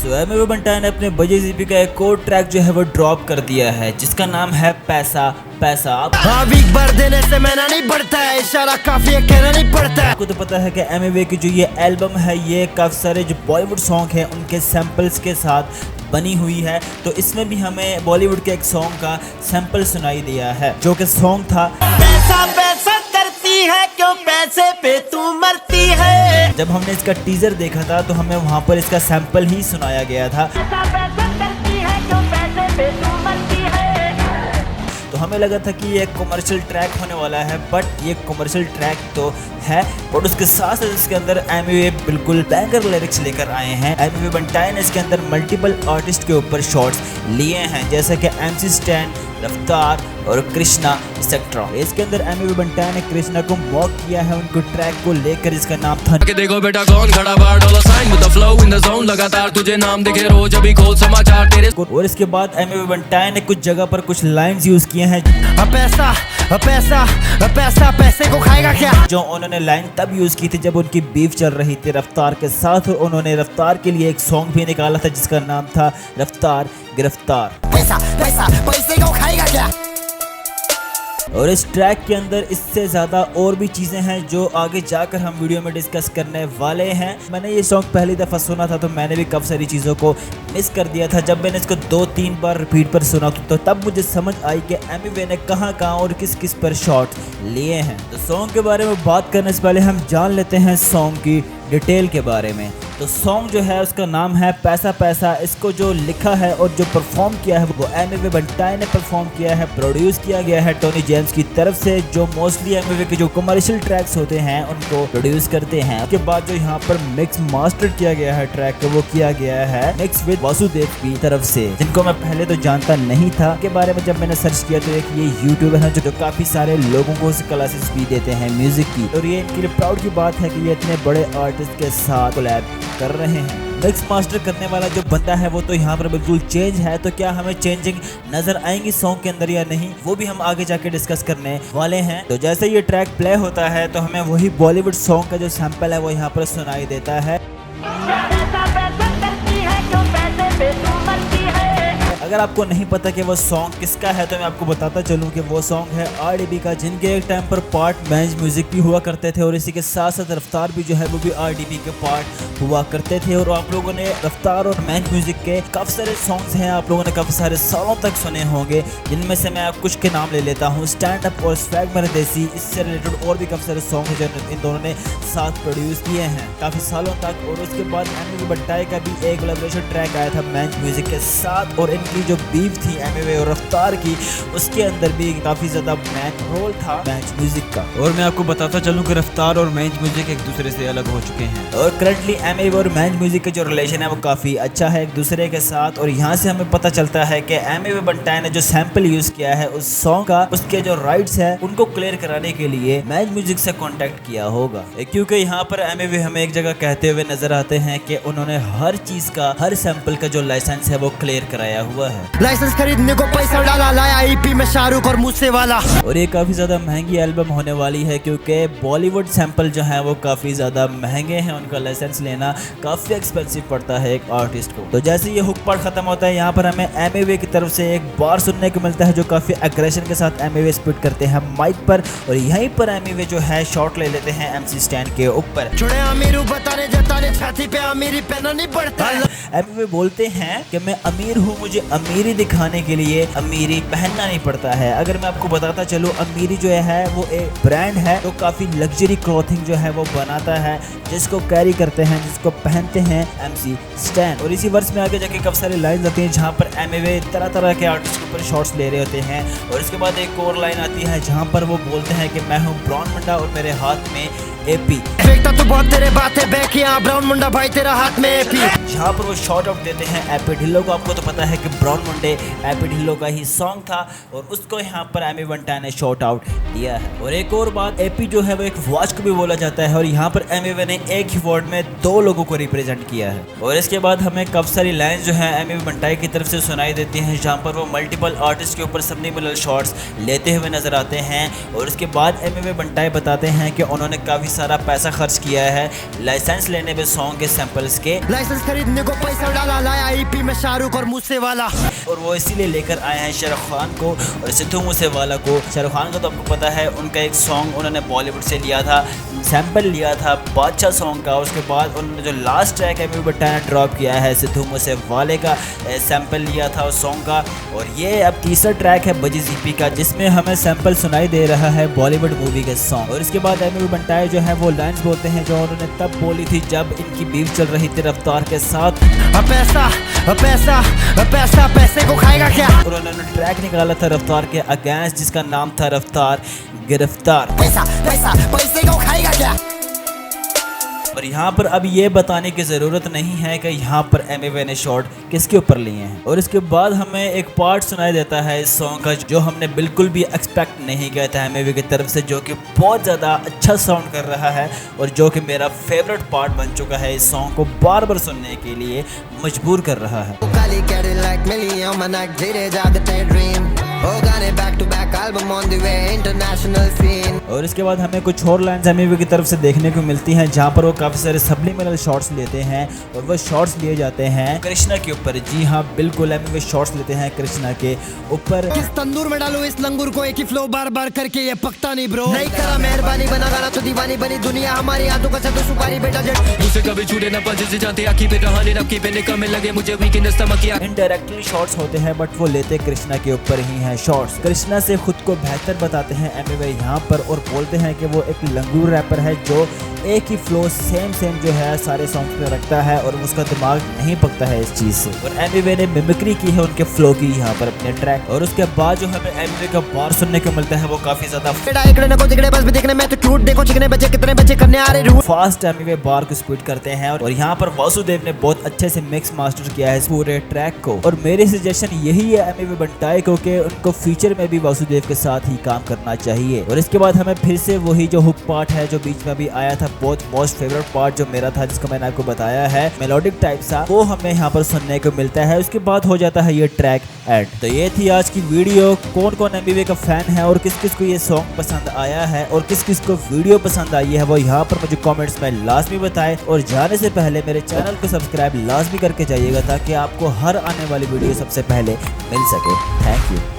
तो एमवे बंटाई ने अपने बजे जीपी का एक और ट्रैक जो है वो ड्रॉप कर दिया है जिसका नाम है पैसा पैसा। वीक भर देने से मैंने नहीं बढ़ता है, इशारा काफी है, कहना नहीं पड़ता है। आपको तो पता है कि एमवे की जो ये एल्बम है ये काफी सारे जो बॉलीवुड सॉन्ग हैं उनके सैंपल्स के साथ बनी हुई है, तो इसमें भी हमें बॉलीवुड के एक सॉन्ग का सैंपल सुनाई दिया है जो कि सॉन्ग था पैसा पैसा करती है क्यों पैसे पे तू मरती है। जब हमने इसका टीजर देखा था तो हमें वहाँ पर इसका सैंपल ही सुनाया गया था। पैसा पैसा करती है क्यों पैसे पे तू मरती है। तो हमें लगा था कि ये एक कमर्शियल ट्रैक होने वाला है, बट ये कमर्शियल ट्रैक तो है बट उसके साथ साथ इसके अंदर एमवे बिल्कुल बैंगर लिरिक्स लेकर आए हैं। एमवे बंटाई ने इसके अंदर मल्टीपल आर्टिस्ट के ऊपर शॉट्स लिए हैं जैसे कि MC स्टैन, रफ्तार और कृष्णा एक्सेट्रा। इसके अंदर एमवे बंटाई ने कृष्णा को मॉक किया है उनको ट्रैक को लेकर जिसका नाम था कि देखो बेटा कौन खड़ा बार dollar sign with the flow in the zone, लगातार तुझे नाम दिखे रोज अभी खोल समाचार तेरे। और इसके बाद एमवे बंटाई ने कुछ जगह पर कुछ लाइंस यूज किए हैं पैसा पैसा पैसा पैसे को खाएगा क्या, जो उन्होंने लाइन तब यूज की थी जब उनकी बीफ चल रही थी रफ्तार के साथ। उन्होंने रफ्तार के लिए एक सॉन्ग भी निकाला था जिसका नाम था रफ्तार गिरफ्तार। पैसा पैसा पैसे को खाएगा क्या। और इस ट्रैक के अंदर इससे ज़्यादा और भी चीज़ें हैं जो आगे जाकर हम वीडियो में डिस्कस करने वाले हैं। मैंने ये सॉन्ग पहली दफ़ा सुना था तो मैंने भी काफ़ी सारी चीज़ों को मिस कर दिया था। जब मैंने इसको 2-3 बार रिपीट पर सुना तो तब मुझे समझ आई कि एमवे ने कहाँ और किस किस पर शॉट लिए हैं। तो सॉन्ग के बारे में बात करने से पहले हम जान लेते हैं सॉन्ग की डिटेल के बारे में। तो सॉन्ग जो है उसका नाम है पैसा पैसा। इसको जो लिखा है और जो परफॉर्म किया है वो एमवे बंटाई ने परफॉर्म किया है। प्रोड्यूस किया गया है टोनी जेम्स की तरफ से, जो मोस्टली एमवे के जो कमर्शियल ट्रैक्स होते हैं उनको प्रोड्यूस करते हैं। उसके बाद जो यहाँ पर मिक्स मास्टर किया गया है ट्रैक को वो किया गया है मिक्स विद वासुदेव की तरफ से, जिनको मैं पहले तो जानता नहीं था के बारे में। जब मैंने सर्च किया तो एक ये यूट्यूबर है जो काफी सारे लोगों को क्लासेस भी देते हैं म्यूजिक की, और ये इनके लिए प्राउड की बात है कि ये इतने बड़े आर्टिस्ट के साथ कोलैब कर रहे हैं। मिक्स मास्टर करने वाला जो बंदा है वो तो यहाँ पर बिल्कुल चेंज है, तो क्या हमें चेंजिंग नजर आएंगी सॉन्ग के अंदर या नहीं वो भी हम आगे जाके डिस्कस करने वाले हैं। तो जैसे ये ट्रैक प्ले होता है तो हमें वही बॉलीवुड सॉन्ग का जो सैंपल है वो यहाँ पर सुनाई देता है। अगर आपको नहीं पता कि वो सॉन्ग किसका है तो मैं आपको बताता चलूं कि वो सॉन्ग है RDB का, जिनके एक टाइम पर पार्ट मैंज म्यूजिक भी हुआ करते थे और इसी के साथ साथ रफ्तार भी जो है वो भी RDB के पार्ट हुआ करते थे। और आप लोगों ने रफ्तार और मैंज म्यूजिक के काफ़ी सारे सॉन्ग्स हैं आप लोगों ने काफ़ी सारे सालों तक सुने होंगे, जिनमें से मैं कुछ के नाम ले लेता हूँ। स्टैंड अप और स्वैग मेरे देसी, इससे रिलेटेड और भी काफ़ी सारे सॉन्ग हैं जो इन दोनों ने साथ प्रोड्यूस किए हैं काफ़ी सालों तक। और उसके बाद एमवे बंटाई का भी एक कोलैबोरेशन ट्रैक आया था मैंज म्यूजिक के साथ, और इनकी जो बीफ थी एमवे और रफ्तार की उसके अंदर भी काफी ज्यादा मैच रोल था मैच म्यूजिक का। और मैं आपको बताता चलूं कि रफ्तार और मैच म्यूजिक एक दूसरे से अलग हो चुके हैं, और करंटली एमवे और मैच म्यूजिक का जो रिलेशन है वो काफी अच्छा है एक दूसरे के साथ। और यहाँ से हमें पता चलता है कि एमवे बंटाई ने जो सैंपल यूज किया है उस सॉन्ग का, उसके जो राइट्स है उनको क्लियर कराने के लिए मैच म्यूजिक से कॉन्टेक्ट किया होगा, क्योंकि यहाँ पर एमवे हमें एक जगह कहते हुए नजर आते हैं कि उन्होंने हर चीज का, हर सैंपल का जो लाइसेंस है वो क्लियर कराया हुआ है। लाइसेंस खरीदने को पैसा डाला, लाया EP में शाहरुख और मूसे वाला। और ये काफी ज्यादा महंगी एल्बम होने वाली है क्योंकि बॉलीवुड सैंपल जो है वो काफी ज्यादा महंगे हैं, उनका लाइसेंस लेना काफी एक्सपेंसिव पड़ता है एक आर्टिस्ट को। तो जैसे ये हुक पार्ट खत्म होता है यहाँ पर हमें एमवे की तरफ से एक बार सुनने को मिलता है जो काफी एग्रेशन के साथ एमवे स्पिट करते हैं माइक पर, और यहीं पर एमवे जो है शॉट ले लेते हैं MC स्टैंड के ऊपर। छाती पे अमीरी पहना नहीं पड़ता। एमवे बोलते हैं कि मैं अमीर हूँ, मुझे अमीरी दिखाने के लिए अमीरी पहनना नहीं पड़ता है। अगर मैं आपको बताता चलूँ अमीरी जो है वो एक ब्रांड है तो काफी लग्जरी क्लॉथिंग जो है वो बनाता है, जिसको कैरी करते हैं, जिसको पहनते हैं MC स्टैन। और इसी वर्ष में आगे जाके काफी सारी लाइन आती हैं जहाँ पर एमवे तरह तरह के आर्टिस्ट के ऊपर शॉट्स ले रहे होते हैं। और इसके बाद एक और लाइन आती है जहाँ पर वो बोलते हैं कि मैं हूँ ब्राउन मुंडा और मेरे हाथ में AP। देखता तू बहुत तेरे बातें बैकी, ब्राउन मुंडा भाई तेरा हाथ में AP। जहाँ पर वो शॉर्ट आउट देते हैं एपी ढिल्लो को। आपको तो पता है कि ब्राउन मुंडे एपी ढिल्लो का ही सॉन्ग था और उसको यहाँ पर एमवे बंटाई ने शॉर्ट आउट दिया है। और एक और बात, एपी जो है वो एक वॉच को भी बोला जाता है और यहाँ पर एमवे ने एक ही वर्ड में 2 लोगों को रिप्रेजेंट किया है। और इसके बाद हमें काफी सारी लाइंस जो है एमवे बंटाई की तरफ से सुनाई देती हैं जहाँ पर वो मल्टीपल आर्टिस्ट के ऊपर सबलिमिनल शॉट्स लेते हुए नजर आते हैं। और इसके बाद एमवे बंटाई बताते हैं कि उन्होंने काफी सारा पैसा खर्च किया है लाइसेंस लेने में सॉन्ग के सैंपल्स के। लाइसेंस खरीदने को पैसा डाला, लाया ईपी में शाहरुख और मूसेवाला। और वो इसीलिए लेकर आए हैं शाहरुख खान को और सिद्धू मूसेवाला को। शाहरुख खान का तो आपको पता है, उनका एक सॉन्ग उन्होंने बॉलीवुड से लिया था, सैंपल लिया था बादशाह सॉन्ग का। उसके बाद उन्होंने जो लास्ट ट्रैक है बट्टा ने ड्रॉप किया है सिद्धू मूसेवाले का, सैंपल लिया था उस सॉन्ग का। और ये अब तीसरा ट्रैक है बजीज ईपी का, जिसमें हमें सैंपल सुनाई दे रहा है बॉलीवुड मूवी के सॉन्ग। और इसके बाद एमी बंटाए जो है वो लाइन्स बोलते हैं जो उन्होंने तब बोली थी जब इनकी बीफ चल रही थी रफ्तार के साथ। पैसा पैसा पैसा पैसे को खाएगा क्या। और उन्होंने ट्रैक निकाला था रफ्तार के अगेंस्ट, जिसका नाम था रफ्तार गिरफ्तार। पैसा पैसा पैसे को खाएगा क्या। और यहाँ पर अब ये बताने की ज़रूरत नहीं है कि यहाँ पर एमवे ने शॉट किसके ऊपर लिए हैं। और इसके बाद हमें एक पार्ट सुनाई देता है इस सॉन्ग का जो हमने बिल्कुल भी एक्सपेक्ट नहीं किया था एमवे की तरफ से, जो कि बहुत ज़्यादा अच्छा साउंड कर रहा है और जो कि मेरा फेवरेट पार्ट बन चुका है। इस सॉन्ग को बार बार सुनने के लिए मजबूर कर रहा है। और इसके बाद हमें कुछ और लाइन्स एमवे की तरफ से देखने को मिलती हैं जहाँ पर वो काफ़ी सारे सब्लिमिनल शॉट्स लेते हैं और वो शॉट्स लिए जाते हैं कृष्णा के ऊपर। जी हाँ बिल्कुल, एमवे शॉट्स लेते हैं कृष्णा के ऊपर। किस तंदूर में डालूं इस लंगूर को, एक ही फ्लो बार बार करके, ये पकता नहीं ब्रो। नहीं करा मेहरबानी, बना गाना तो दीवानी बनी दुनिया हमारी हाथों का तो सुपारी बेटा जट। मुझसे कभी छूटे ना पंजे से जाते आँखी पे कहानी रखी पे निकलने लगे मुझे वीकनेस स्टमक किया। इनडायरेक्टली शॉट्स होते हैं बट वो लेते कृष्णा के ऊपर ही हैं शॉट्स। कृष्णा से खुद को बेहतर बताते हैं एमवे यहाँ पर और बोलते हैं कि वो एक लंगूर रैपर है जो एक ही फ्लो सेम जो है सारे सॉन्ग्स में रखता है और उसका दिमाग नहीं पकता है इस चीज़ से। और एमवे ने मिमिक्री की है उनके फ्लो की यहाँ पर अपने ट्रैक। और उसके बाद जो हमें एमवे का बार सुनने को मिलता है वो काफी ज्यादा फास्ट एमवे बार को स्पीड करते हैं। और यहाँ पर वासुदेव ने बहुत अच्छे से मिक्स मास्टर किया है इस पूरे ट्रैक को। और मेरी सजेशन यही है एमवे बंटाई को कि उनको फीचर में भी वासुदेव के साथ ही काम करना चाहिए। और इसके बाद हमें फिर से वही जो हुक पार्ट है जो बीच में भी आया था, बहुत मोस्ट फेवरेट पार्ट जो मेरा था, जिसको मैंने आपको बताया है मेलोडिक टाइप सा, वो हमें यहाँ पर सुनने को मिलता है। उसके बाद हो जाता है ये ट्रैक एंड। तो ये थी आज की वीडियो। कौन कौन एमवे का फैन है और किस किस को ये सॉन्ग पसंद आया है और किस किस को वीडियो पसंद आई है वो यहाँ पर मुझे कमेंट्स में लाजमी बताएं। और जाने से पहले मेरे चैनल को सब्सक्राइब लाजमी करके जाइएगा ताकि आपको हर आने वाली वीडियो सबसे पहले मिल सके। Thank you.